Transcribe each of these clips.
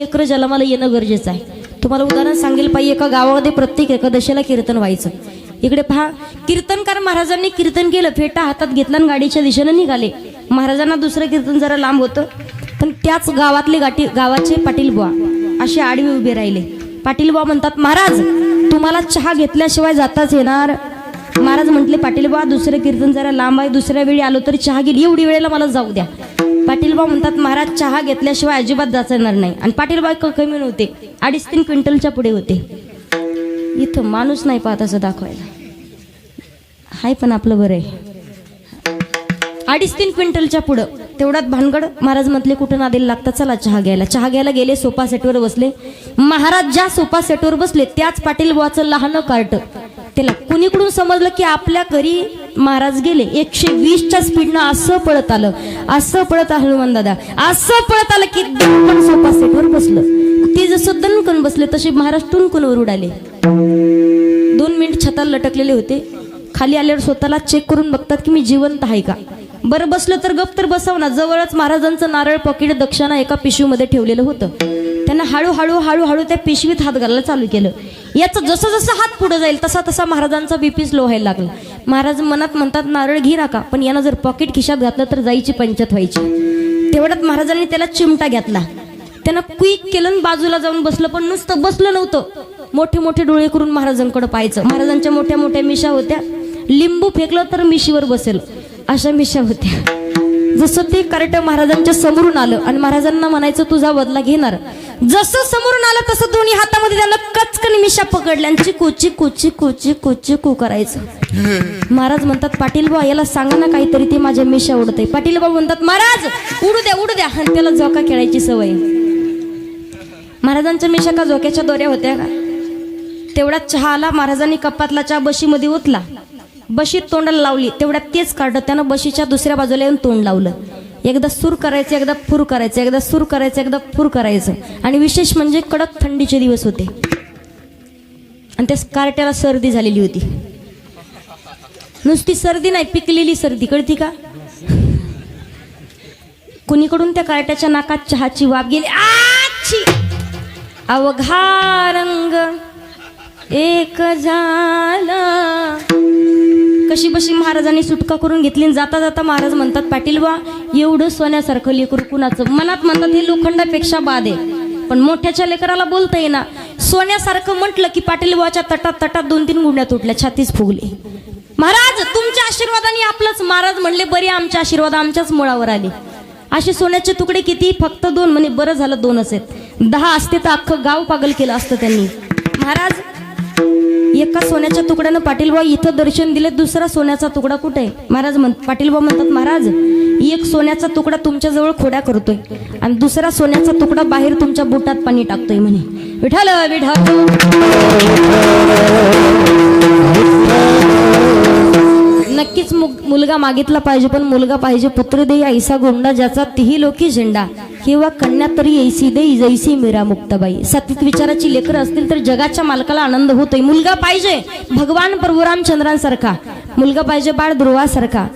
लेकरं जन्माला येणं गरजेचं आहे. तुम्हाला उदाहरण सांगेल पाहिजे, एका गावामध्ये प्रत्येक एकादशीला कीर्तन व्हायचं. इकडे पहा, कीर्तनकार महाराजांनी कीर्तन केलं, फेटा हातात घेतला आणि गाडीच्या दिशेने निघाले. महाराजांना दुसरं कीर्तन जरा लांब होतं, पण त्याच गावातले गावाचे पाटील बुवा असे आडवे उभे राहिले. पाटील बुवा म्हणतात, महाराज तुम्हाला चहा घेतल्याशिवाय जाताच येणार. महाराज म्हटले, पाटील बुवा दुसरं कीर्तन जरा लांब आहे, दुसऱ्या वेळी आलो तरी चहा घेईल, एवढी वेळेला मला जाऊ द्या. पाटील बुवा म्हणतात, महाराज चहा घेतल्याशिवाय अजिबात जाता येणार नाही. आणि पाटील बुवा कमी नव्हते, 2.5-3 क्विंटलच्या पुढे होते. इथं माणूस नाही पाहत असं दाखवायला, हाय पण आपलं बरं आहे. 2.5-3 क्विंटलच्या पुढं तेवढ्यात भानगड. महाराज म्हटले, कुठं नादेला लागतात, चला चहा घ्यायला गेले. सोफा सेटवर बसले. महाराज ज्या सोफा सेटवर बसले त्याच पाटील बुवाचं लहान कार्ट. त्याला कुणीकडून समजलं की आपल्या घरी महाराज गेले. 120च्या स्पीडनं असं पळत आलं हनुमान दादा, असं पळत आलं की दणकन सोफा सेटवर बसलं. ते जसं दणकन बसले तसे महाराज टुनकूनवर उडाले. 2 मिनिट छताला लटकलेले होते. खाली आल्यावर स्वतःला चेक करून बघतात की मी जिवंत आहे का. बरं बसलं तर गप तर बसाव ना. जवळच महाराजांचं नारळ पॉकेट दक्षिणा एका पिशवीमध्ये ठेवलेलं होतं. त्यांना हळूहळू त्या पिशवीत हात घालायला चालू केलं. याचं जसं जसं हात पुढे जाईल तसा तसा महाराजांचा बीपी स्लो व्हायला लागला. महाराज मनात म्हणतात, नारळ घे नका, पण यानं जर पॉकेट खिशात घातलं तर जायची पंचायत व्हायची. तेवढ्यात महाराजांनी त्याला चिमटा घेतला. त्यानं क्विक केलं आणि बाजूला जाऊन बसलं. पण नुसतं बसलं नव्हतं, मोठे मोठे डोळे करून महाराजांकडे पाहायचं. महाराजांच्या मोठ्या मोठ्या मिशा होत्या. लिंबू फेकलं तर मिशीवर बसेल अशा मिशा होत्या. जसं ते कार्ट महाराजांच्या समोरून आलं आणि महाराजांना म्हणायचं तुझा बदला घेणार. जसं समोरून आलं तसं दोन्ही हातामध्ये त्याला कचकन मिशा पकडल्या आणि चिकू करायचं. महाराज म्हणतात, पाटील बुवा याला सांगा ना काहीतरी, ते माझ्या मिशा उडते. पाटील बुवा म्हणतात, महाराज उडू द्या. आणि त्याला झोका खेळायची सवय. महाराजांच्या मिशा का झोक्याच्या दोऱ्या होत्या का. तेवढ्यात चहा आला. महाराजांनी कपातला चहा बशीमध्ये ओतला. बशीत तोंडाला लावली. तेवढ्यात तेच काढत त्यानं बशीच्या दुसऱ्या बाजूला येऊन तोंड लावलं. एकदा सूर करायचं, एकदा फूर करायचं, एकदा सूर करायचं, एकदा फूर करायचं. आणि विशेष म्हणजे कडक थंडीचे दिवस होते आणि त्या कार्ट्याला सर्दी झालेली होती. नुसती सर्दी नाही, पिकलेली सर्दी, कळती का. कुणीकडून त्या कार्ट्याच्या नाकात चहाची वाफ गेली. आची अवघा रंग एक झाला. कशी बशी महाराजांनी सुटका करून घेतली. जाता जाता महाराज म्हणतात, पाटील बा एवढं सोन्यासारखं लेकरू कुणाचं. मनात म्हणतात हे लोखंडापेक्षा बाद आहे, पण मोठ्याच्या लेकराला बोलता येईना. सोन्यासारखं म्हटलं की पाटील बुवाच्या तटात 2-3 गुंड्या तुटल्या, छातीच फुगली. महाराज तुमच्या आशीर्वादाने आपलंच. महाराज म्हणले, बरे आमच्या आशीर्वाद आमच्याच मुळावर आले. असे सोन्याचे तुकडे किती, फक्त 2. म्हणे बरं झालं 2च आहेत. 10 असते तर अख्खं गाव पागल केलं असतं त्यांनी. महाराज एका सोन्याच्या तुकड्यानं पाटील बुवा इथं दर्शन दिले. दुसरा सोन्याचा तुकडा कुठे आहे. महाराज पाटील बुवा म्हणतात, महाराज एक सोन्याचा तुकडा तुमच्या जवळ खोड्या करतोय आणि दुसरा सोन्याचा तुकडा बाहेर तुमच्या बोटात पाणी टाकतोय. म्हणे विठाल नक्कीच मुलगा मागितला पाहिजे, पण मुलगा पाहिजे पुत्र दे ऐसा गोंडा ज्याचा तिही लोकी झेंडा, किंवा कन्या तरी ऐसी देई जैसी मीरा मुक्ताबाई. सात्विक विचाराची लेकरं असतील तर जगाच्या मालकाला आनंद होतोय. मुलगा पाहिजे भगवान प्रभू रामचंद्रांसारखा, मुलगा पाहिजे बाळ ध्रुवासारखा.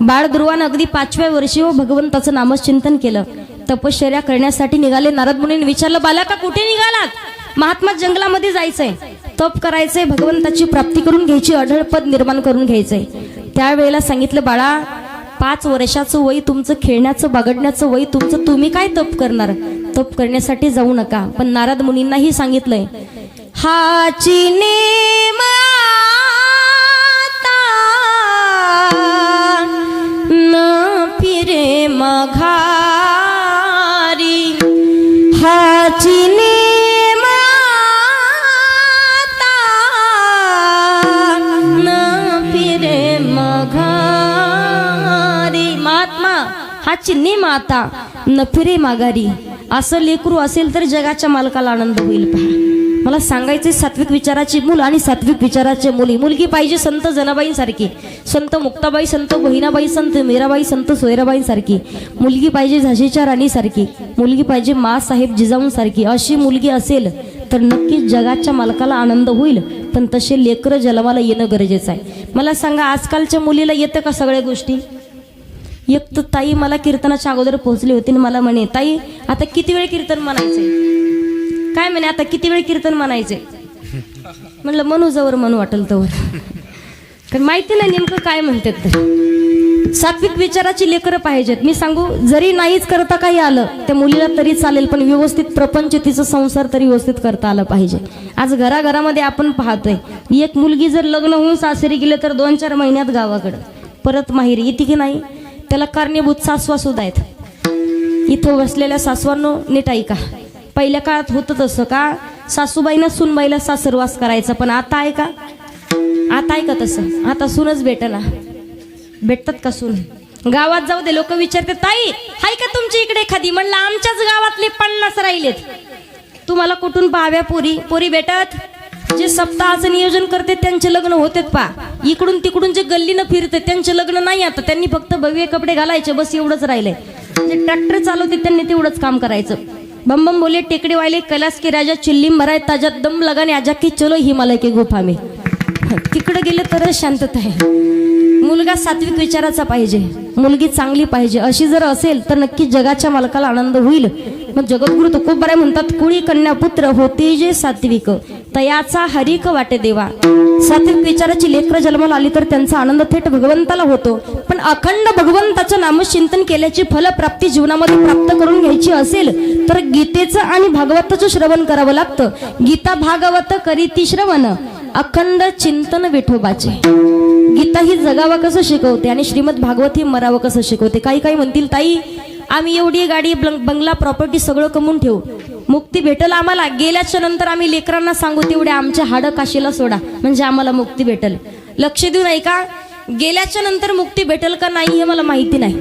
बाळ ध्रुवानं अगदी 5व्या वर्षी भगवंताचं नामचिंतन केलं. तपश्चर्या करण्यासाठी निघाले. नारद मुनीने विचारलं, बालका कुठे निघालात. महात्मा जंगलामध्ये जायचंय, तप करायचंय, भगवंताची प्राप्ती करून घ्यायची, अढळ पद निर्माण करून घ्यायचंय. त्यावेळेला सांगितलं, बाळा 5 वर्षाचं वय तुमचं, खेळण्याचं बागडण्याचं वय तुमचं, तुम्ही काय तप करणार. तप करण्यासाठी जाऊ नका. पण नारद मुनींनाही सांगितलंय, हाची नेम आता न फिरे मघारी. हाची नेम आता न फिरे मघारी. महात्मा हाची नेम आता न फिरे माघारी. असं लेकरू असेल तर जगाच्या मालकाला आनंद होईल. पहा, मला सांगायचे सात्विक विचाराची मूल आणि सात्विक विचाराचे मुली. मुलगी पाहिजे संत जनाबाईंसारखी, संत मुक्ताबाई, संत बहिणाबाई, संत मीराबाई, संत सोयराबाईंसारखी. मुलगी पाहिजे झाशीच्या राणीसारखी. मुलगी पाहिजे मासाहेब जिजाऊंसारखी. अशी मुलगी असेल तर नक्कीच जगाच्या मालकाला आनंद होईल. पण तसे लेकरं जन्माला येणं गरजेचं आहे. मला सांगा, आजकालच्या मुलीला येतं का सगळ्या गोष्टी. एक तर ताई मला कीर्तनाच्या अगोदर पोहोचली होती आणि मला म्हणे, ताई आता किती वेळ कीर्तन म्हणायचंय. काय म्हणे आता किती वेळ कीर्तन म्हणायचे. म्हणलं म्हणू जवळ म्हणू वाटेल तवर, कारण माहिती नाही नेमकं काय म्हणतात. तर सात्विक विचाराची लेकरं पाहिजेत. मी सांगू, जरी नाहीच करता काही आलं त्या मुलीला तरी चालेल, पण व्यवस्थित प्रपंच तिचा संसार तरी व्यवस्थित करता आला पाहिजे. आज घराघरामध्ये आपण पाहतोय, एक मुलगी जर लग्न होऊन सासरी गेले तर 2-4 महिन्यात गावाकडं परत माहेरी येते की नाही. त्याला कारणीभूत सासवा सुद्धा आहेत. इथं बसलेल्या सासवांनो नीट ऐका. पहिल्या काळात होतं तसं का सासूबाईनं सुनबाईला सासरवास करायचा, पण आता आहे का? आता आहे का तसं? आता सूनच भेटना. भेटतात का सून? गावात जाऊ दे, लोक विचारतात ताई हाय का तुमच्या इकडे एखादी? म्हणलं आमच्याच गावातले 50 राहिलेत. तुम्हाला कुठून पाहाव्या पोरी? पोरी भेटत. जे सप्ताहाचं नियोजन करते त्यांचे लग्न होतेत पा. इकडून तिकडून जे गल्लीनं फिरते त्यांचे लग्न नाही. आता त्यांनी फक्त भव्य कपडे घालायचे, बस एवढंच राहिलंय. जे ट्रॅक्टर चालवते त्यांनी तेवढंच काम करायचं. बम बम बोले टेकड़े वाले कैलाश के राजा चिल्लीम भराय ताजा दम लगाने आजा की चलो हिमालय के गुफा में. तिकडे गेले तरच शांतता आहे. मुलगा सात्विक विचाराचा पाहिजे, मुलगी चांगली पाहिजे. अशी जर असेल तर नक्की जगाच्या मालकाला आनंद होईल. मग जगद्गुरु तुकोबाराय म्हणतात, कुळी कन्या पुत्र होते जे सात्विक तयाचा हरिक वाटे देवा. सात्विक विचाराची लेकरं जन्माला आली तर त्यांचा आनंद थेट भगवंताला होतो. पण अखंड भगवंताचं नामचिंतन केल्याची फलप्राप्ती जीवनामध्ये प्राप्त करून घ्यायची असेल तर गीतेचं आणि भागवताचं श्रवण करावं लागतं. गीता भागवत करीती श्रवण अखंड चिंतन विठोबाचे. गीता ही जगावं कसं शिकवते आणि श्रीमद भागवत ही मरावं कसं शिकवते. काही काही म्हणतील ताई आम्ही एवढी गाडी बंगला प्रॉपर्टी सगळं कमवून ठेवू, मुक्ती भेटल आम्हाला. गेल्याच्या नंतर आम्ही लेकरांना सांगू तेवढे आमचे हाडं काशीला सोडा म्हणजे आम्हाला मुक्ती भेटल. लक्ष देऊ नाही का? गेल्याच्या नंतर मुक्ती भेटल का नाही हे मला माहिती नाही,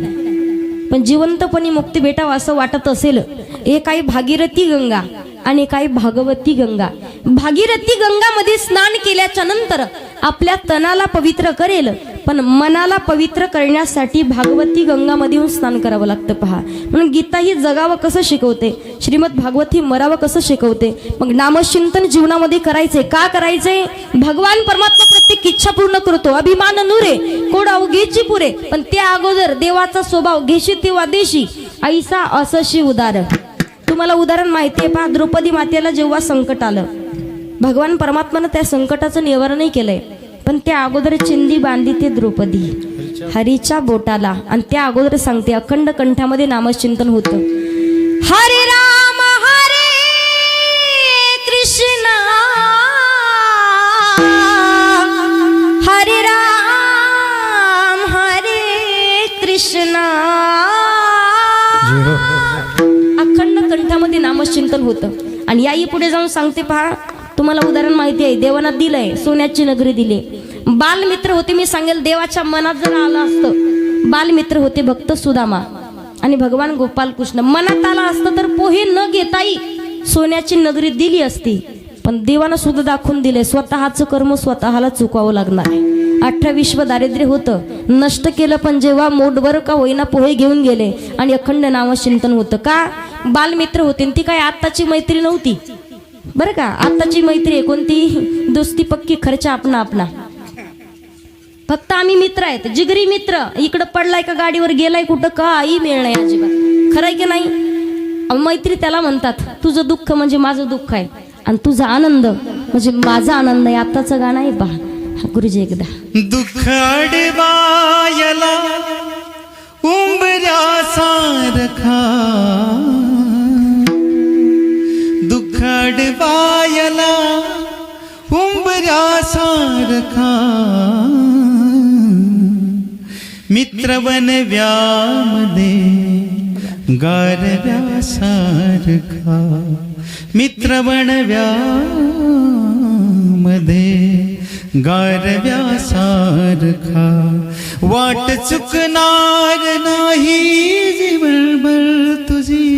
पण जिवंतपणी मुक्ती भेटावं असं वाटत असेल. एक आहे भागीरथी गंगा आणि काही भागवती गंगा. भागीरथी गंगामध्ये स्नान केल्याच्या नंतर आपल्या तनाला पवित्र करेल, पण मनाला पवित्र करण्यासाठी भागवती गंगामध्ये येऊन स्नान करावं लागतं. पहा, म्हणून गीता ही जगावं कसं शिकवते, श्रीमद भागवत ही मरावं कसं शिकवते. मग नामचिंतन जीवनामध्ये करायचे. का करायचे? भगवान परमात्मा प्रत्येक इच्छा पूर्ण करतो. अभिमान नुरे कोड अवघेची पुरे, पण त्या अगोदर देवाचा स्वभाव घेशी तेव्हा देशी ऐसा असशी उदार. तुम्हाला उदाहरण माहिती आहे पहा, द्रौपदी मातेला जेव्हा संकट आलं, भगवान परमात्मानं त्या संकटाचं निवारणही केलंय, पण त्या अगोदर चिंदी बांधली ते द्रौपदी हरीच्या बोटाला. आणि त्या अगोदर सांगते अखंड कंठामध्ये नामचिंतन होतं. हरे राम हरे कृष्ण हरे राम हरे कृष्ण. अखंड कंठामध्ये नामचिंतन होतं. आणि याही पुढे जाऊन सांगते पहा, तुम्हाला उदाहरण माहिती आहे, देवाना दिलंय सोन्याची नगरी दिली. बालमित्र होते. मी सांगेल देवाच्या मनात जर आलं असतं, बालमित्र होते भक्त सुदामा आणि भगवान गोपाल कृष्ण. मनात आला असतं तर पोहे न घेताही सोन्याची नगरी दिली असती, पण देवानं सुद्धा दाखवून दिले स्वतःचं कर्म स्वतःला चुकावं लागणार आहे. 18 विश्व दारिद्र्य होतं, नष्ट केलं, पण जेव्हा मोठभर का होईना पोहे घेऊन गेले आणि अखंड नामचिंतन होतं. का? बालमित्र होते. ती काय आत्ताची मैत्री नव्हती बरं का. आत्ताची मैत्री आहे कोणती? दोस्ती पक्की, खर्च आपणा आपणा. फक्त आम्ही मित्र आहेत, जिगरी मित्र. इकडं पडलाय का गाडीवर गेलाय कुठं काही मिळ नाही अजिबात. खरंय की नाही? मैत्री त्याला म्हणतात. तुझं दुःख म्हणजे माझं दुःख आहे आणि तुझा आनंद म्हणजे माझा आनंद आहे. आत्ताचं गाणं आहे पहा. गुरुजी एकदा. दुःख अडवायला उंबऱ्या सारखा, दुःख अडवायला उंबऱ्या सारखा, मित्र बनव्यामध्ये गारव्या सारखा, मित्र बनव्यामध्ये गारव्या सारखा. वाट चुकणार नाही जीवनभर तुझी,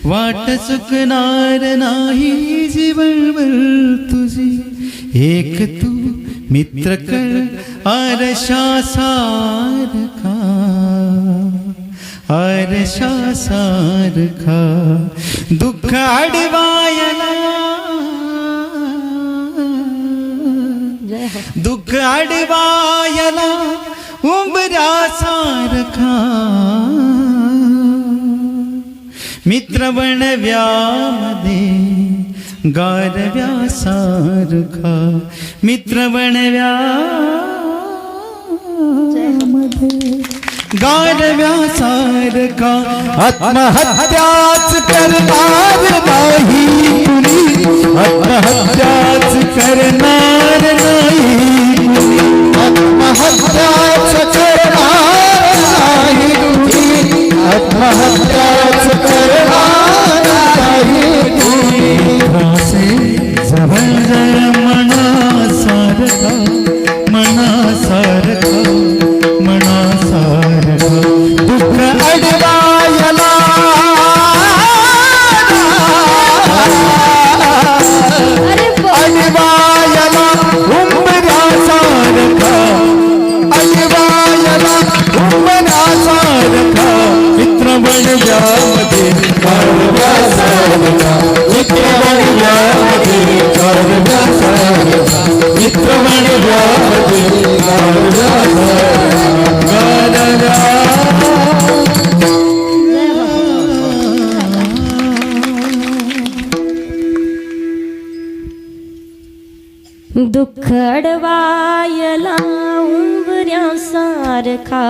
वाट चुकणार नाही जीवनभर तुझी. एक तू मित्र कर आरशा सारखा, आरशा सारखा. दुःख अडवायला, दुःख अडवायला उंबऱ्या सारखा, मित्र बनव्यामध्ये गारव्यासारखा मित्र बनव्यामध्ये गारव्यासारखा आत्महत्याच करणार नाही कुणी आत्महत्याच करणार नाही आत्महत्याच करणार नाही कुणी आत्महत्याच करणार नाही जवळ मनासारखा मनासारखा मनासारखा दुःख अडवायला अडवायला उंबऱ्यासारखा अडवायला उंबऱ्यासारखा मित्र बनव्यामध्ये गारव्यासारखा मित्र बनव्यामध्ये गारव्यासारखा मित्र बनव्यामध्ये दुःख अडवायला उंबऱ्यासारखा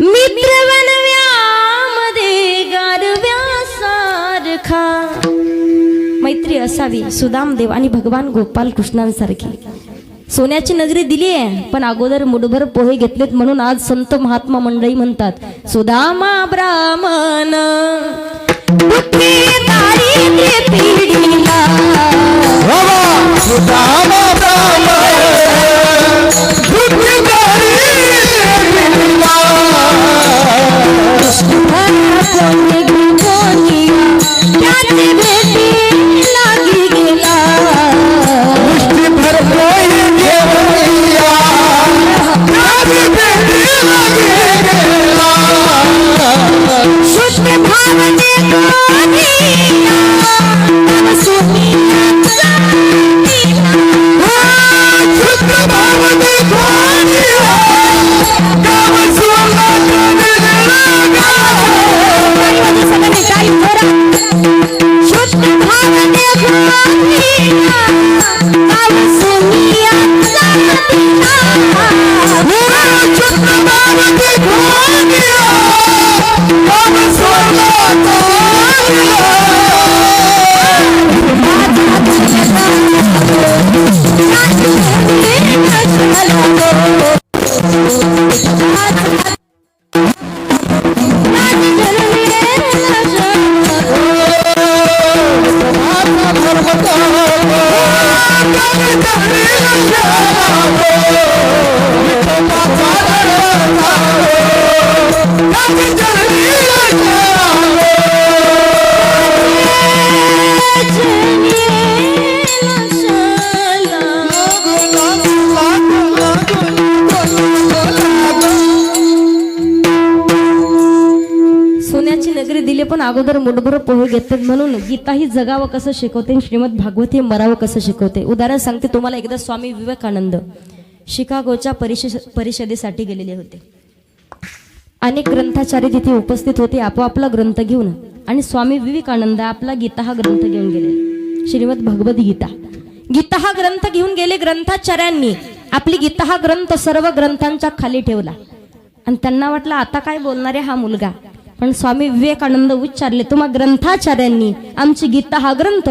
मित्र बनव्यामध्ये गारव्यासारखा मैत्री असावी सुदामदेव आणि भगवान गोपाल कृष्णांसारखी. सोन्याची नगरी दिली आहे पण अगोदर मुठभर पोहे घेतलेत म्हणून आज संत महात्मा मंडळी म्हणतात सुदामा ब्राह्मण दुःखी दारिद्र्य पिढीला सुदामा ब्राह्मण दुःखी दारिद्र्य पिढीला त्याची भेटी लागी गेला मुष्टीभर पोहे घेऊया त्याची भेटी लागी गेला शुद्ध भावने पण अगोदर मुठभर पोहे घेतात म्हणून गीता ही जगावं कसं शिकवते श्रीमद भागवत हे मरावं कसं शिकवते. उदाहरण सांगते तुम्हाला. एकदा स्वामी विवेकानंद शिकागोच्या परिषदेसाठी गेलेले होते. अनेक ग्रंथाचार्य तिथे उपस्थित होते आपापला ग्रंथ घेऊन आणि स्वामी विवेकानंद आपला गीता हा ग्रंथ घेऊन गेले. श्रीमद भगवद गीता गीता हा ग्रंथ घेऊन गेले. ग्रंथाचार्यांनी आपली गीता हा ग्रंथ सर्व ग्रंथांच्या खाली ठेवला आणि त्यांना वाटलं आता काय बोलणारे हा मुलगा. पण स्वामी विवेकानंद उच्चारले तुम्हा ग्रंथाचार्यांनी आमची गीता हा ग्रंथ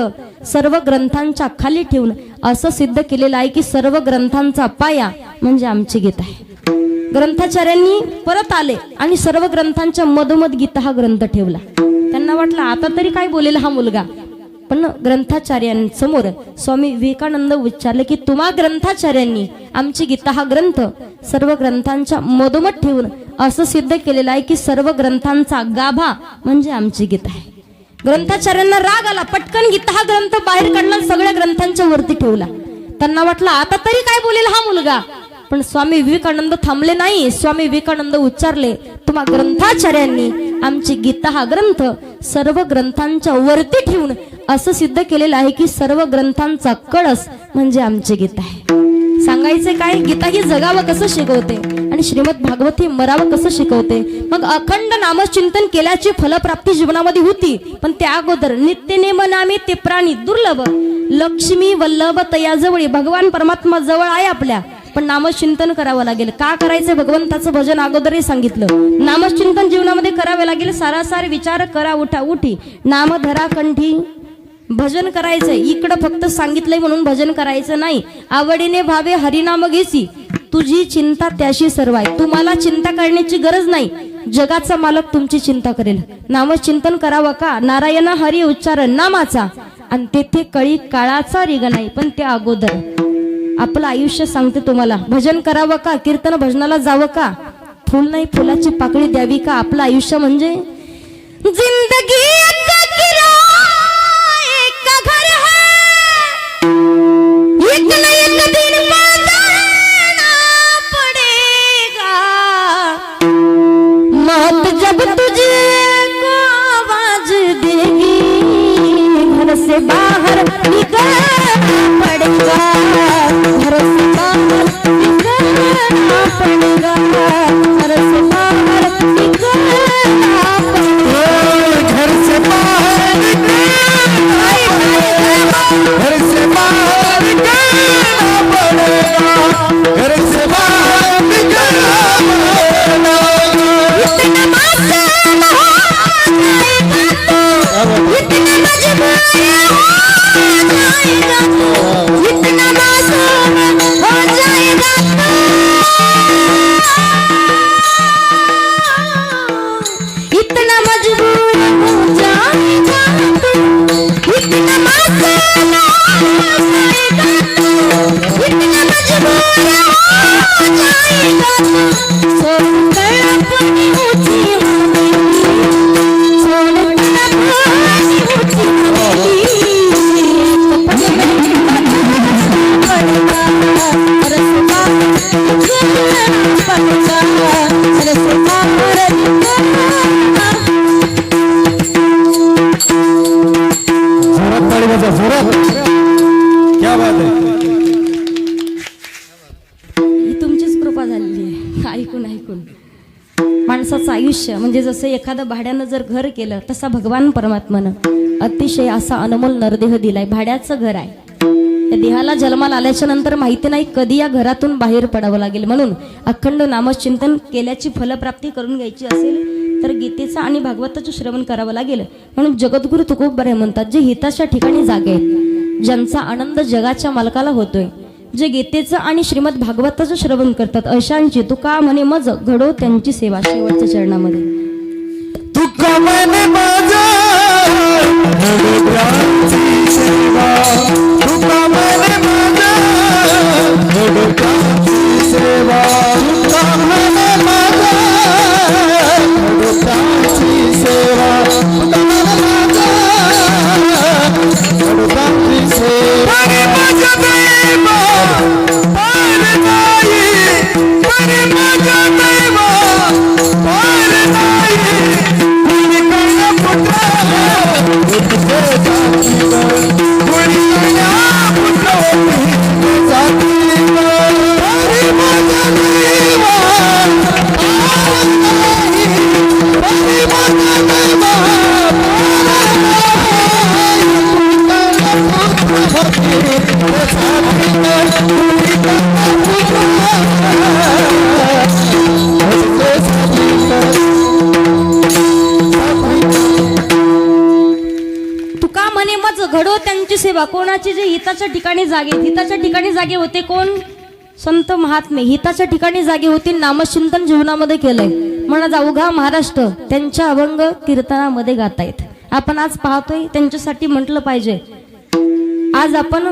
सर्व ग्रंथांच्या खाली ठेवून असं सिद्ध केलेलं आहे की सर्व ग्रंथांचा पाया म्हणजे आमची गीता आहे. ग्रंथाचार्यांनी परत आले आणि सर्व ग्रंथांच्या मधोमध गीता हा ग्रंथ ठेवला. त्यांना वाटलं आता तरी काय बोलेल हा मुलगा. पण ग्रंथाचार्यांसमोर स्वामी विवेकानंद उच्चारले की तुम्हा ग्रंथाचार्यांनी आमची गीता हा ग्रंथ सर्व ग्रंथांच्या मधोमध ठेवून असं सिद्ध केलेलं आहे की सर्व ग्रंथांचा गाभा म्हणजे आमची गीता आहे. ग्रंथाचार्यांना राग आला. पटकन गीता हा ग्रंथ बाहेर काढला, सगळ्या ग्रंथांच्या वरती ठेवला. त्यांना वाटलं आता तरी काय बोलेल हा मुलगा. पण स्वामी विवेकानंद थांबले नाही. स्वामी विवेकानंद उच्चारले तुम्हा ग्रंथाचार्यांनी आमची गीता हा ग्रंथ सर्व ग्रंथांच्या वरती ठेवून असं सिद्ध केलेलं आहे की सर्व ग्रंथांचा कळस म्हणजे आमची गीता आहे. सांगायचे काय, गीता ही जगावं कसं शिकवते आणि श्रीमद भागवत हे मरावं कसं शिकवते. मग अखंड नामचिंतन केल्याची फलप्राप्ती जीवनामध्ये होती. पण त्या अगोदर नित्य नेम नामे ते प्राणी दुर्लभ लक्ष्मी वल्लभ तयाजवळी भगवान परमात्मा जवळ आहे आपल्या. पण नामचिंतन करावं लागेल. का करायचं? भगवंताचं भजन अगोदरही सांगितलं. नामचिंतन जीवनामध्ये करावे लागेल. सारासार विचार करा उठा उठी नाम धरा कंठी. भजन करायचंय. इकडं फक्त सांगितलंय म्हणून भजन करायचं नाही. आवडीने भावे हरिनाम घेसी तुझी चिंता त्याशी सर्व आहे. तुम्हाला चिंता करण्याची गरज नाही. जगाचा मालक तुमची चिंता करेल. नामचिंतन करावं का? नारायण हरी उच्चारण नामाचा आणि तेथे कळी काळाचा रिग नाही. पण त्या अगोदर आपलं आयुष्य सांगते तुम्हाला. भजन करावं का? कीर्तन भजनाला जावं का? फुल नाही फुलाची पाकळी द्यावी का? आपलं आयुष्य म्हणजे जिंदगी का किराया का घर है, एक न एक दिन बदलना पड़ेगा. मौत जब तुझे को आवाज देगी घर से बाहर निकलना पड़ेगा. घर से बाहर निकलना पड़ेगा. घर से बाहर निकलना पड़ेगा. घर से बाहर घर से बाहर निकलना पड़ेगा. घर से बाहर निकलना पड़ेगा. इतना मासूम हो जाएगा तू, इतना मजबूर हो जाएगा तू, इतना मासूम हो जाएगा तू, इतना मजबूर हो जाएगा तू, इतना मासूम हो जाएगा तू, इतना मजबूर हो जाएगा तू. छोड़कर अपनी ऊंची हवेली, छोड़कर अपनी ऊंची हवेली, पल में बदलना पड़ेगा. घर से बाहर निकलना पड़ेगा. घर से बाहर निकलना. जोरात ताली वाजवा, जोरात. क्या बात है. ही तुमचीच कृपा झालेली आहे. ऐकून ऐकून माणसाचं आयुष्य म्हणजे जसं एखादं भाड्यानं जर घर केलं तसा भगवान परमात्मानं अतिशय असा अनमोल नरदेह दिलाय. भाड्याचं घर आहे. या देहाला जन्माला आल्याच्या नंतर माहिती नाही कधी या घरातून बाहेर पडावं लागेल. म्हणून अखंड नामचिंतन केल्याची फलप्राप्ती करून घ्यायची असेल तर गीतेचं आणि भागवताचं श्रवण करावं लागेल. म्हणून जगद्गुरु तुकोबराय म्हणतात, जे हिताच्या ठिकाणी जागे आहेत, ज्यांचा आनंद जगाच्या मालकाला होतोय, जे गीतेचं आणि श्रीमद भागवताचं श्रवण करतात, अशांची तुका म्हणे मज घडो त्यांची सेवा. शेवटच्या चरणामध्ये तुका म्हणे माझा घडोत्यांची सेवा. तुका म्हणे माझा घडोत्यांची सेवा. तुका म्हणे माझा घडोत्यांची सेवा. तुका म्हणे माझा घडोत्यांची सेवा. अरे माझ्या देवा पार नाही, अरे माझ्या देवा पार नाही. कोणी कळ्या पुत्र तुझे जातीवर, कोणी कळ्या पुत्र तुझे जातीवर. अरे माझ्या देवा पार नाही, अरे माझ्या देवा पार नाही. कोणी कळ्या पुत्र तुझे तुका म्हणे मज घडो त्यांची सेवा. कोणाची? जे हिताच्या ठिकाणी जागे. हिताच्या ठिकाणी जागे होते कोण? संत महात्मे हिताच्या ठिकाणी जागे होते. नामचिंतन जीवनामध्ये केलंय. म्हणा अवघा महाराष्ट्र त्यांच्या अभंग कीर्तनामध्ये गातायत. आपण आज पाहतोय त्यांच्यासाठी म्हटलं पाहिजे. आज आपण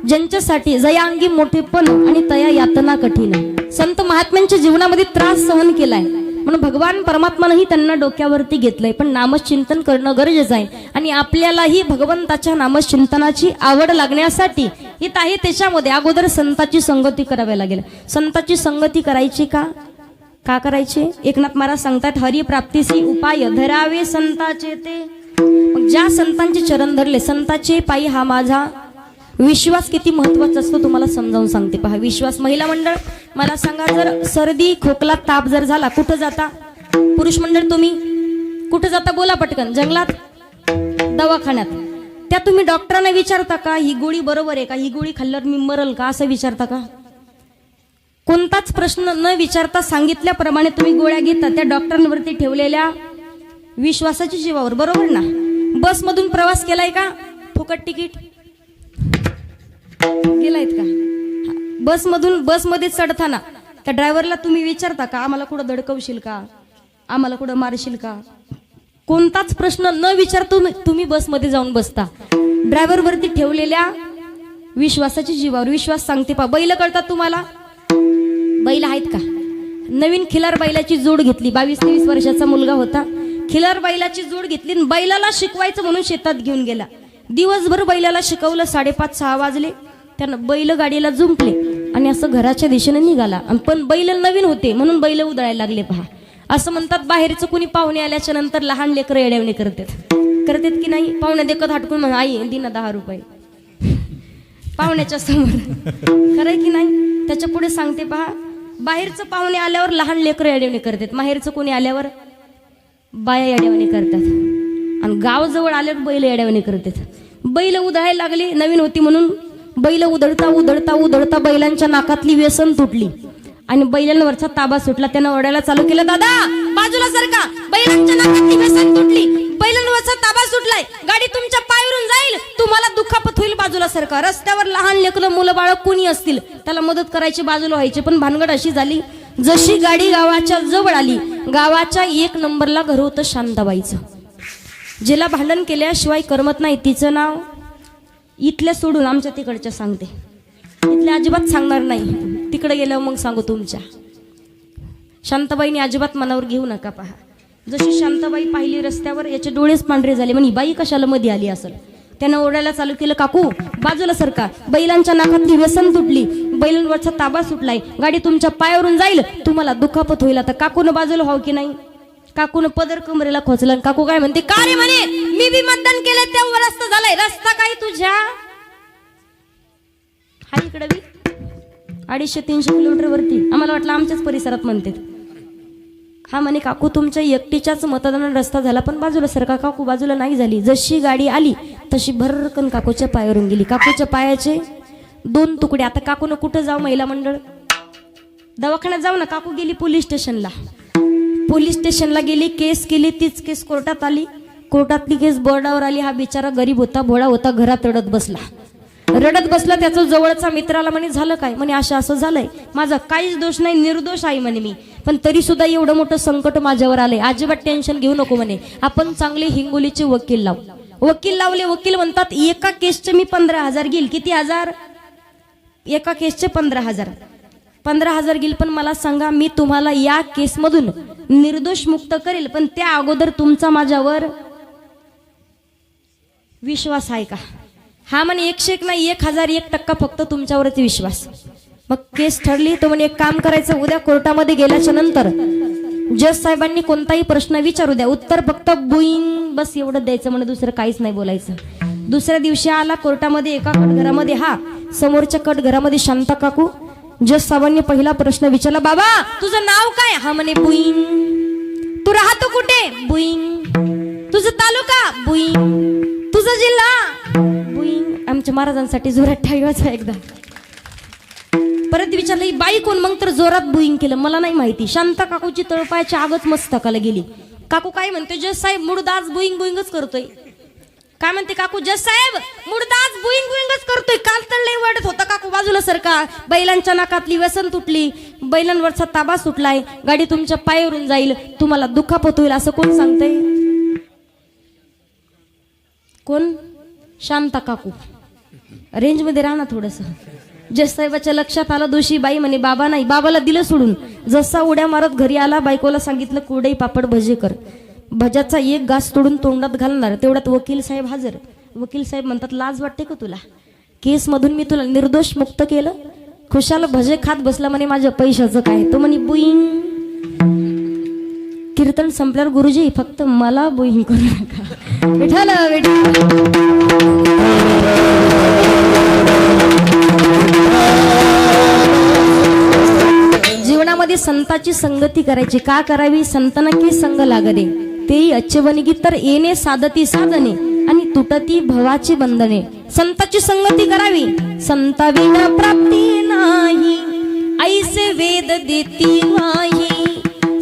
ज्यांच्यासाठी जयांगी मोठेपण आणि तया यातना कठीण. संत महात्म्यांच्या जीवनामध्ये त्रास सहन केलाय म्हणून भगवान परमात्मानंही त्यांना डोक्यावरती घेतलंय. पण नामचिंतन करणं गरजेचं आहे. आणि आपल्यालाही भगवंताच्या नामचिंतनाची आवड लागण्यासाठी हित आहे. त्याच्यामध्ये अगोदर संताची संगती करावी लागेल. संताची संगती करायची का? का करायची? एकनाथ महाराज सांगतात, हरिप्राप्तीसी उपाय धरावे संताचे ते. मग ज्या संतांचे चरण धरले, संताचे पायी हा माझा विश्वास किती महत्वाचा असतो तुम्हाला समजावून सांगते पहा. विश्वास. महिला मंडळ मला सांगा, जर सर्दी खोकला ताप जर झाला कुठं जाता? पुरुष मंडळ तुम्ही कुठं जाता? बोला पटकन. जंगलात, दवाखान्यात. त्या तुम्ही डॉक्टरांना विचारता का ही गोळी बरोबर आहे का, ही गोळी खाल्ल्यावर मी मरल का, असं विचारता का? कोणताच प्रश्न न विचारता सांगितल्याप्रमाणे तुम्ही गोळ्या घेता त्या डॉक्टरांवरती ठेवलेल्या विश्वासाच्या जीवावर, बरोबर ना? बसमधून प्रवास केलाय का? फुकट तिकीट गेलायत का? बसमध्ये चढताना त्या ड्रायव्हरला तुम्ही विचारता का आम्हाला कुठं धडकवशील का, आम्हाला कुठं मारशील का? कोणताच प्रश्न न विचारता तुम्ही बसमध्ये जाऊन बसता ड्रायव्हरवरती ठेवलेल्या विश्वासाच्या जीवावर. विश्वास सांगते पहा. बैल कळतात तुम्हाला? बैल आहेत का? नवीन खिलार बैलाची जोड घेतली. 22-23 वर्षाचा मुलगा होता. खिलार बैलाची जोड घेतली, बैलाला शिकवायचं म्हणून शेतात घेऊन गेला. दिवसभर बैलाला शिकवलं. 5:30-6 वाजले. त्यानं बैल गाडीला जुंपले आणि असं घराच्या दिशेने निघाला. पण बैल नवीन होते म्हणून बैल उधळायला लागले पहा. असं म्हणतात बाहेरचं कुणी पाहुणे आल्याच्या नंतर लहान लेकरं येड्यावणे करतात की नाही? पाहुणे देखत हटकून म्हणा आई दिना 10 रुपये पाहुण्याच्या समोर. खरंय की नाही? त्याच्या पुढे सांगते पहा. बाहेरचं पाहुणे आल्यावर लहान लेकरं येड्यावणे करतात, माहेरचं कोणी आल्यावर बाया येड्यावणे करतात, आणि गाव जवळ आल्यावर बैल येड्यावणे करतात. बैल उधळायला लागले. नवीन होती म्हणून बैल उधळता उधळता उधळता बैलांच्या नाकातली व्यसन तुटली आणि बैलांवरचा ताबा सुटला. त्यानं ओरडायला चालू केलं, दादा बाजूला सरका, बैलांच्या नाकातली व्यसन तुटली, बैलांवरचा ताबा सुटलाय, गाडी तुमच्या पायावरून जाईल, तुम्हाला दुखापत होईल, बाजूला सरका. रस्त्यावर लहान लेकरं मुलं बाळ कोणी असतील त्याला मदत करायची, बाजूला व्हायची. पण भानगड अशी झाली, जशी गाडी गावाच्या जवळ आली, गावाच्या 1 नंबरला घर होतं शांताबाईचं. जिला भांडण केल्याशिवाय करमत नाही तिचं नाव इथल्या सोडून आमच्या तिकडच्या सांगते, इथल्या अजिबात सांगणार नाही, तिकडे गेल्यावर मग सांगू तुमच्या. शांताबाईने अजिबात मनावर घेऊ नका पहा. जशी शांताबाई पाहिली रस्त्यावर, याचे डोळेच पांढरे झाले. म्हणे बाई कशाला मध्ये आली असेल. त्यानं ओरडायला चालू केलं, काकू बाजूला सरका, बैलांच्या नाकातली व्यसन तुटली, बैलांवरचा ताबा सुटलाय, गाडी तुमच्या पायावरून जाईल, तुम्हाला दुखापत होईल. आता काकून बाजूला व्हाव की नाही? काकून पदर कमरेला खोचला. काकू काय म्हणते, का रे म्हणे मी बी मतदान केलं तेव्हा रस्ता झालाय, रस्ता काय तुझ्या हा इकडे बी 250-300 किलोमीटर वरती, आम्हाला वाटलं आमच्याच परिसरात म्हणते. हा म्हणे काकू तुमच्या एकटीच्याच मतदान रस्ता झाला, पण बाजूला सरका. काकू बाजूला नाही झाली. जशी गाडी आली तशी भरकन काकूच्या पायावरून गेली. काकूच्या पायाचे 2 तुकडे. आता काकून कुठं जाऊ? महिला मंडळ दवाखान्यात जाऊ ना. काकू गेली पोलीस स्टेशनला गेली, केस केली. तीच केस कोर्टात आली. कोर्टातली केस बोर्डावर आली. हा बिचारा गरीब होता, भोळा होता, घरात रडत बसला. त्याचा जवळचा मित्राला म्हणे झालं काय? म्हणे असं झालंय, माझा काहीच दोष नाही, निर्दोष आहे म्हणे मी, पण तरी सुद्धा एवढं मोठं संकट माझ्यावर आलंय, अजिबात टेन्शन घेऊ नको म्हणे, आपण चांगले हिंगोलीचे वकील लावू. वकील लावले. वकील म्हणतात एका केसचे मी 15,000 घेईल. किती हजार? एका केसचे 15,000 घेईल. पण मला सांगा, मी तुम्हाला या केसमधून निर्दोष मुक्त करेल, पण त्या अगोदर तुमचा माझ्यावर विश्वास आहे का? हा म्हणे 101 नाही 1001% फक्त तुमच्यावरती विश्वास. मग केस ठरली. तो म्हणे एक काम करायचं, उद्या कोर्टामध्ये गेल्याच्या नंतर जज साहेबांनी कोणताही प्रश्न विचारू द्या, उत्तर फक्त बुईंग बस एवढं द्यायचं, म्हणे दुसरं काहीच नाही बोलायचं. दुसऱ्या दिवशी आला कोर्टामध्ये. एका कटघरामध्ये हा, समोरच्या कटघरामध्ये शांता काकू. जज साहेबांनी पहिला प्रश्न विचारला, बाबा तुझं नाव काय? हा म्हणे बुईंग. तू राहतो कुठे? बुईंग. तुझं तालुका? बुईंग. तुझा जिल्हा? बुईंग. आमच्या महाराजांसाठी जोरात ठेवायचा एकदा. परत विचारलं ही बाई कोण? मग तर जोरात बुईंग केलं. मला नाही माहिती. शांता काकूची तळपायाची आगच मस्तकाला गेली. काकू काय म्हणते? जज साहेब मुडदाच बुईंगच करतोय. काय म्हणते काकू? जज साहेब मुडदाच बुईंगच करतोय. काल तर लय वाटत होता काकू बाजूला सरका, बैलांच्या नाकातली व्यसन तुटली, बैलांवरचा ताबा सुटलाय, गाडी तुमच्या पायावरून जाईल, तुम्हाला दुखापत होईल, असं कोण सांगतंय? कोण? शांता काकू. रेंज मध्ये राहा ना थोडस. जज साहेबाच्या लक्षात आलं दोषी बाई म्हणे बाबा नाही. बाबाला दिलं सोडून. जसा उड्या मारत घरी आला, बायकोला सांगितलं कुरडई पापड भजे कर. भज्याचा एक घास तोडून तोंडात घालणार, तेवढ्यात वकील साहेब हजर. वकील साहेब म्हणतात लाज वाटते का तुला? केस मधून मी तुला निर्दोष मुक्त केलं, खुशाल भजे खात बसला म्हणे माझ्या पैशाचं काय? तो म्हणे बुईंग. कीर्तन संपल्यावर गुरुजी फक्त मला बुईंग करू नका. विठाला विठा जीवनामध्ये संताची संगती करायची. का करावी? संतना की संग लागणे, तेही अच्छवनिगी तर येणे साधती साधने आणि तुटती भवाची बंधने. संताची संगती करावी. संता विना प्राप्ती नाही, ऐसे वेद देती नाही.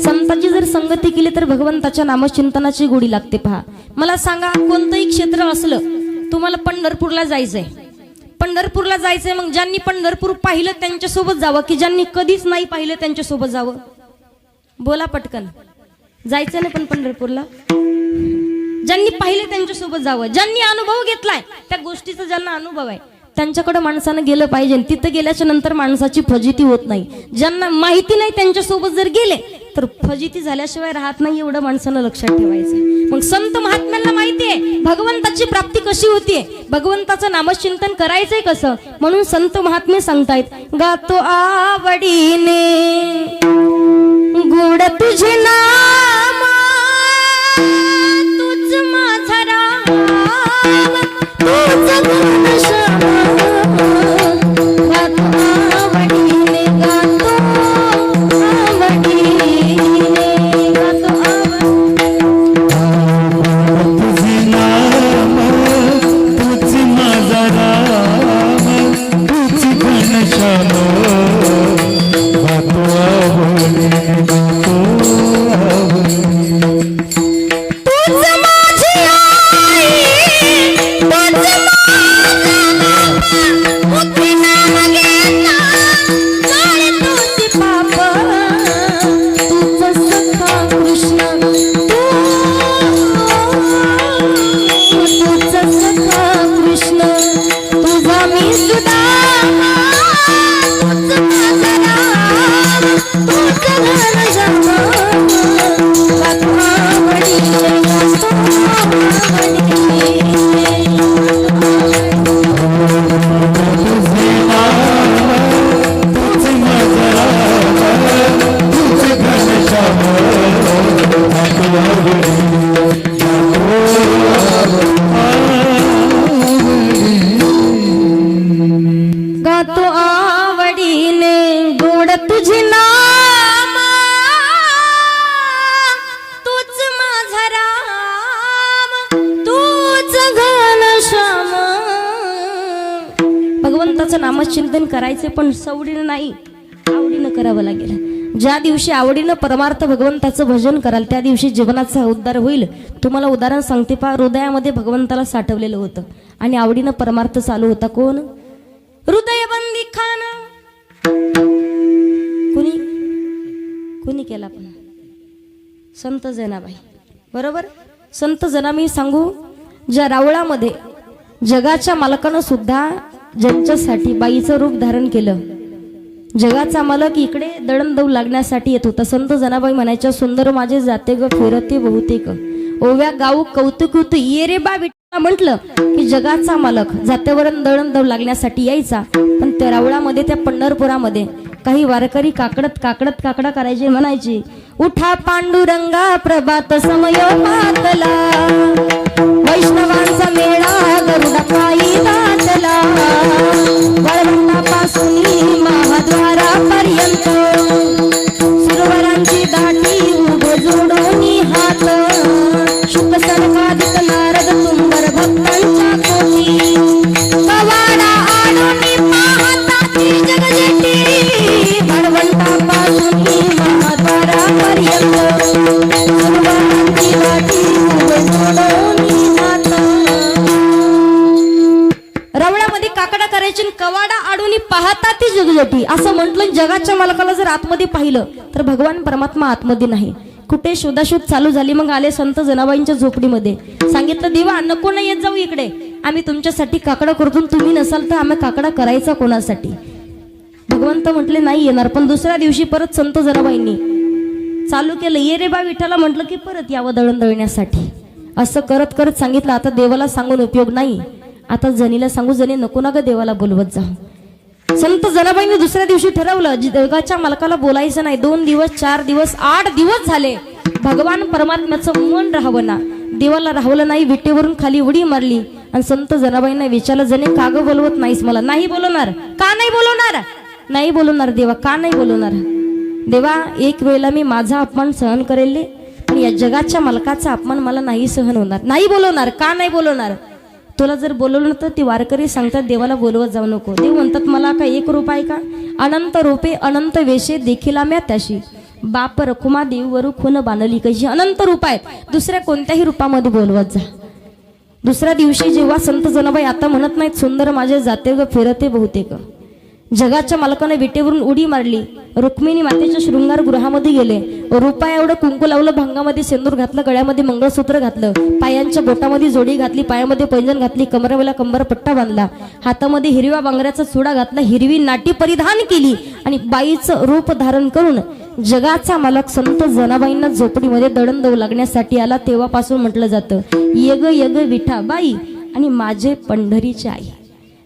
संतांची जर संगती केली तर भगवंताच्या नामचिंतनाची गोडी लागते. पहा, मला सांगा, कोणतंही क्षेत्र असलं, तुम्हाला पंढरपूरला जायचंय, पंढरपूरला जायचंय, मग ज्यांनी पंढरपूर पाहिलं त्यांच्यासोबत जावं की ज्यांनी कधीच नाही पाहिलं त्यांच्यासोबत जावं? बोला पटकन. जायचं नाही पण पंढरपूरला? ज्यांनी पाहिलं त्यांच्यासोबत जावं. ज्यांनी अनुभव घेतलाय त्या गोष्टीचा, ज्यांना अनुभव आहे त्यांच्याकडे माणसानं गेलं पाहिजे. तिथं गेल्याच्या नंतर माणसाची फजिती होत नाही. ज्यांना माहिती नाही त्यांच्यासोबत जर गेले तर फजिती झाल्याशिवाय राहत नाही, एवढं माणसानं लक्षात ठेवायचं. मग संत महात्म्यांना माहितीये भगवंताची प्राप्ती कशी होतीये, भगवंताचं नामचिंतन करायचंय कसं, म्हणून संत महात्मे सांगतायत, गातो आवडीने गोड तुझे नाम, तूच माझा राम, तूच घनश्याम. गातो आवडीने, गातो आवडीने, गातो तुझे नाम तुझ माझा राम, तुझ घनश्याम. गातो आवडीने, गातो आवडीने. तुझ माझी आई, तुझ मुक्ती नाम घेता, काळे तुझी पाप, तुझ सखा कृष्ण, तुझ सखा कृष्ण, तुझा मी सुदामा, तुझ माझा राम, तुझ घनश्याम. गातो आवडीने, गातो आवडीने. तुझे नाम तुझ माझा राम, तुझ घनश्याम. गातो आवडीने, गातो आवडीने गोड तुझे नाम, तूच माझा राम, तूच घनश्याम. भगवंताचं नामचिंतन करायचे पण सवडीनं नाही, आवडीनं करावं लागेल. ज्या दिवशी आवडीनं परमार्थ भगवंताचं भजन कराल त्या दिवशी जीवनाचा उद्धार होईल. तुम्हाला उदाहरण सांगते पहा, हृदयामध्ये भगवंताला साठवलेलं होतं आणि आवडीनं परमार्थ चालू होता. कोण? हृदयबंदी खान. कुणी कुणी केला? पण संत जनाबाई, बरोबर. संत जनाबाई सांगू, ज्या रावळामध्ये जगाच्या मालकानं सुद्धा ज्यांच्यासाठी बाईचं रूप धारण केलं, जगाचा मालक इकडे दळणदौ लागण्यासाठी येत होता. संत जनाबाई म्हणायच्या, सुंदर माझे जाते ग फिरते बहुतेक, ओव्या गाऊ कौतुक होत ये रे बा विठ्ठला. म्हटलं की जगाचा मालक जात्यावर दळणदौ लागण्यासाठी यायचा, पण त्या रावळामध्ये, त्या पंढरपुरामध्ये काही वारकरी काकडत काकडत काकडा करायचे, म्हणायचे, उठा पांडुरंगा प्रभात समय पातला, वैष्णवांचा मेळा गरुडा पायी दाटला, वळवंटापासून महाद्वारापर्यंत सुरवरांची दाटी उभे जोडून हात, शुक सरकाधिक नारद तुंबर भक्तांच्या कोटी, कवाडा आडून पाहताची जगजेटी, वळवंटापासून महाद्वारापर्यंत सुरवरांची दाटी उभे जोडून हात. रवळ्यामध्ये काकडा करायची, कवाडा आडून पाहता ती जगजटी, असं म्हटलं. जगाच्या मालकाला जर आतमध्ये पाहिलं तर भगवान परमात्मा आतमध्ये नाही. कुठे शोधाशोध चालू झाली. मग आले संत जनाबाईंच्या झोपडीमध्ये, सांगितलं, देवा नको ना येत जाऊ इकडे, आम्ही तुमच्यासाठी काकडा करतो, तुम्ही नसाल तर आम्ही काकडा करायचा कोणासाठी? भगवंत म्हटले नाही येणार. पण दुसऱ्या दिवशी परत संत जनाबाईंनी चालू केलं, ये रे बा विठ्ठला. म्हटलं की परत यावं दळण दळण्यासाठी. असं करत करत सांगितलं, आता देवाला सांगून उपयोग नाही, आता जनीला सांगू, जनी नको ना ग देवाला बोलवत जाऊ. संत जनाबाईंनी दुसऱ्या दिवशी ठरवलं, जगाच्या मालकाला बोलायचं नाही. 2 दिवस 4 दिवस 8 दिवस झाले, भगवान परमात्म्याचं मन राहावं ना, देवाला राहवलं नाही. विटेवरून खाली उडी मारली आणि संत जनाबाईंना विचारलं, जने का ग बोलवत नाहीस मला? नाही बोलवणार. का नाही बोलवणार? नाही बोलवणार देवा. का नाही बोलवणार? देवा एक वेळेला मी माझा अपमान सहन करेल पण या जगाच्या मालकाचा अपमान मला नाही सहन होणार. नाही बोलवणार. का नाही बोलवणार? तुला जर बोलवलं तर ती वारकरी सांगतात देवाला बोलवत जाऊ नको. देव म्हणतात मला का एक रूप आहे का? अनंत रूपे अनंत वेशे देखिला म्या त्याशी बाप रखुमा देववरू खून बांधली कशी. अनंत रूप आहेत. दुसऱ्या कोणत्याही रूपामध्ये बोलवत जा. दुसऱ्या दिवशी जेव्हा संत जनाबाई आता म्हणत नाहीत सुंदर माझे जाते ग फिरते बहुतेक, जगाच्या मालकाने विटेवरून उडी मारली. रुक्मिणी मातेच्या शृंगार गृहामध्ये गेले. रुपा एवढं कुंकू लावलं, भांगामध्ये सेंदूर घातलं, गळ्यामध्ये मंगळसूत्र घातलं, पायांच्या बोटामध्ये जोडी घातली, पायामध्ये पैंजण घातली, कमरेला कंबरपट्टा बांधला, हातामध्ये हिरव्या बांगड्याचा चुडा घातला, हिरवी नाटी परिधान केली आणि बाईचं रूप धारण करून जगाचा मालक संत जनाबाईंना झोपडीमध्ये दळण लागण्यासाठी आला. तेव्हापासून म्हटलं जातं यग यग विठा बाई आणि माझे पंढरीची आई.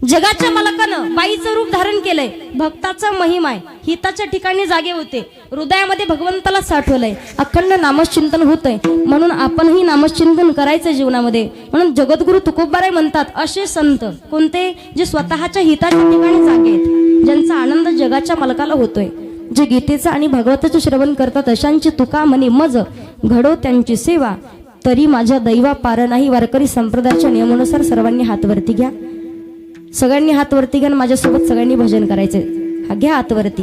जगाच्या मालकानं बाईचं रूप धारण केलंय. भक्ताचा महिमा आहे. हिताच्या ठिकाणी जागे होते. हृदयामध्ये भगवंताला साठवलंय. अखंड नामचिंतन होतंय. म्हणून आपणही नामचिंतन करायचं जीवनामध्ये. म्हणून जगद्गुरु तुकोबाराय म्हणतात असे संत कोणते? जे स्वतःच्या हिताच्या ठिकाणी जागे आहेत, ज्यांचा आनंद जगाच्या मालकाला होतोय, जे गीतेचं आणि भागवताचं श्रवण करतात अशांची तुका म्हणे मज घडो त्यांची सेवा तरी माझ्या दैवा पार नाही. वारकरी संप्रदायाच्या नियमानुसार सर्वांनी हात वरती घ्या. सगळ्यांनी हात वरती घ्या. माझ्यासोबत सगळ्यांनी भजन करायचंय. हा घ्या हात वरती.